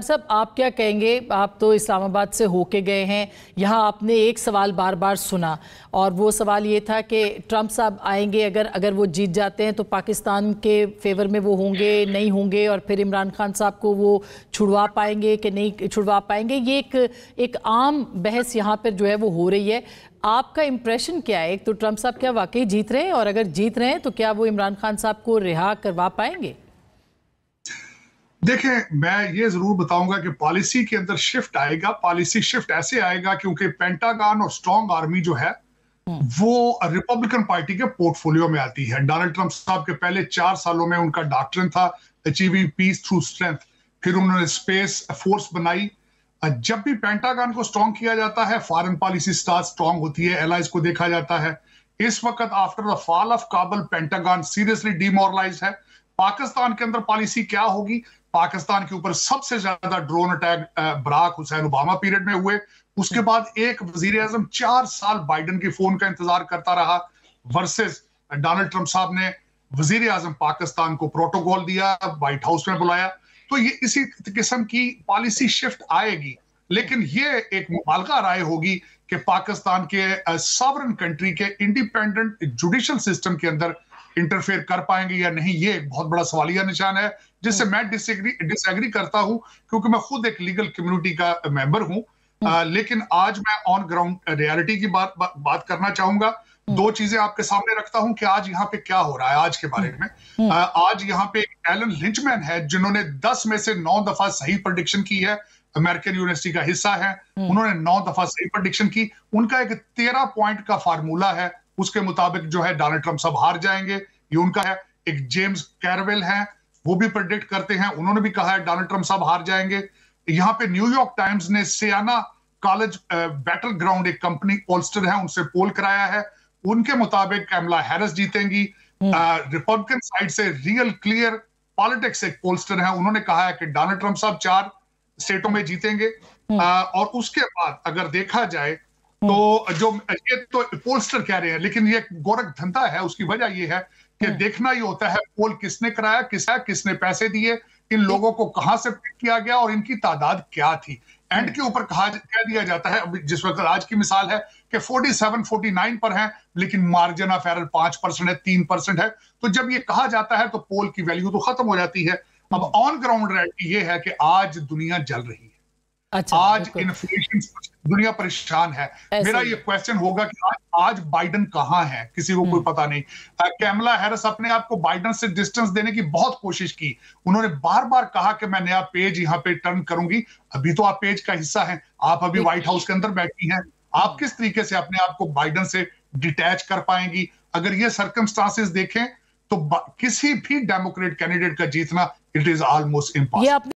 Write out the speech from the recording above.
साहब, आप क्या कहेंगे? आप तो इस्लामाबाद से होके गए हैं, यहाँ आपने एक सवाल बार बार सुना और वो सवाल ये था कि ट्रंप साहब आएंगे, अगर वो जीत जाते हैं तो पाकिस्तान के फेवर में वो होंगे नहीं होंगे, और फिर इमरान खान साहब को वो छुड़वा पाएंगे कि नहीं छुड़वा पाएंगे। ये एक आम बहस यहाँ पर जो है वो हो रही है। आपका इंप्रेशन क्या है? एक तो ट्रंप साहब क्या वाकई जीत रहे हैं, और अगर जीत रहे हैं तो क्या वो इमरान खान साहब को रिहा करवा पाएंगे? देखें, मैं ये जरूर बताऊंगा कि पॉलिसी के अंदर शिफ्ट आएगा। पॉलिसी शिफ्ट ऐसे आएगा क्योंकि पेंटागन और स्ट्रॉन्ग आर्मी जो है वो रिपब्लिकन पार्टी के पोर्टफोलियो में आती है। डोनाल्ड ट्रंप साहब के पहले 4 सालों में उनका डॉक्ट्रिन था अचीविंग पीस थ्रू स्ट्रेंथ। फिर उन्होंने स्पेस फोर्स बनाई। जब भी पेंटागन को स्ट्रॉन्ग किया जाता है, फॉरेन पॉलिसी स्ट्रॉन्ग होती है, एलाइज को देखा जाता है। इस वक्त after the fall of Kabul Pentagon seriously demoralize है। पाकिस्तान के अंदर पॉलिसी क्या होगी? पाकिस्तान के ऊपर सबसे ज्यादा drone attack Barack Hussein Obama period में हुए। उसके बाद एक वजीर आजम 4 साल बाइडन के फोन का इंतजार करता रहा, वर्सेस डोनाल्ड ट्रंप साहब ने वजीर आजम पाकिस्तान को प्रोटोकॉल दिया, व्हाइट हाउस में बुलाया। तो ये इसी किस्म की पॉलिसी शिफ्ट आएगी। लेकिन ये एक मुबालगा राय होगी कि पाकिस्तान के सॉवरेन कंट्री के इंडिपेंडेंट जुडिशियल सिस्टम के अंदर इंटरफेयर कर पाएंगे या नहीं। ये एक बहुत बड़ा सवालिया निशान है, जिससे मैं डिसएग्री करता हूं, क्योंकि मैं खुद एक लीगल कम्युनिटी का मेंबर हूं। लेकिन आज मैं ऑन ग्राउंड रियलिटी की बात करना चाहूंगा। 2 चीजें आपके सामने रखता हूं कि आज यहाँ पे क्या हो रहा है आज के बारे में। आज यहाँ पे एलन लिंचमैन है, जिन्होंने 10 में से 9 दफा सही प्रेडिक्शन की है। अमेरिकन यूनिवर्सिटी का हिस्सा है, उन्होंने 9 दफा सही प्रेडिक्शन की। उनका एक 13 पॉइंट का फार्मूला है, उसके मुताबिक जो है डोनाल्ड ट्रंप साहब हार जाएंगे, ये उनका है। एक जेम्स कैरवेल है, वो भी प्रेडिक्ट करते हैं, उन्होंने भी कहा है डोनाल्ड ट्रंप साहब हार जाएंगे। यहाँ पे न्यूयॉर्क टाइम्स ने सियाना कॉलेज बैटल ग्राउंड, एक कंपनी पोलस्टर है, उनसे पोल कराया है। उनके मुताबिक कमला हैरिस जीतेंगी। रिपब्लिकन साइड से रियल क्लियर पॉलिटिक्स एक पोलस्टर है, उन्होंने कहा है कि डोनाल्ड ट्रंप साहब 4 स्टेटों में जीतेंगे। और उसके बाद अगर देखा जाए तो जो ये तो पोलस्टर कह रहे हैं, लेकिन ये गोरख धंधा है। उसकी वजह ये है कि देखना ये होता है पोल किसने कराया, किसने पैसे दिए, इन लोगों को कहां से पिक किया गया और इनकी तादाद क्या थी। एंड के ऊपर कह दिया जाता है, जिस वक्त आज की मिसाल है कि 47-49 पर है, लेकिन मार्जिन ऑफ एरर 5% है, 3% है। तो जब ये कहा जाता है तो पोल की वैल्यू तो खत्म हो जाती है। अब ऑन ग्राउंड रियलिटी ये है कि आज दुनिया जल रही है। अच्छा, आज इन्फ्लेशन, दुनिया परेशान है। मेरा ये क्वेश्चन होगा कि आज बाइडन कहां है, किसी को कोई पता नहीं। कमला हैरिस अपने आप को बाइडन से डिस्टेंस देने की बहुत कोशिश की। उन्होंने बार बार कहा कि मैं नया पेज यहाँ पे टर्न करूंगी। अभी तो आप पेज का हिस्सा हैं, आप अभी व्हाइट हाउस के अंदर बैठी हैं। आप किस तरीके से अपने आप को बाइडन से डिटैच कर पाएंगी? अगर ये सर्कमस्टांसेस देखें तो किसी भी डेमोक्रेट कैंडिडेट का जीतना इट इज ऑलमोस्ट इम्पॉसिबल।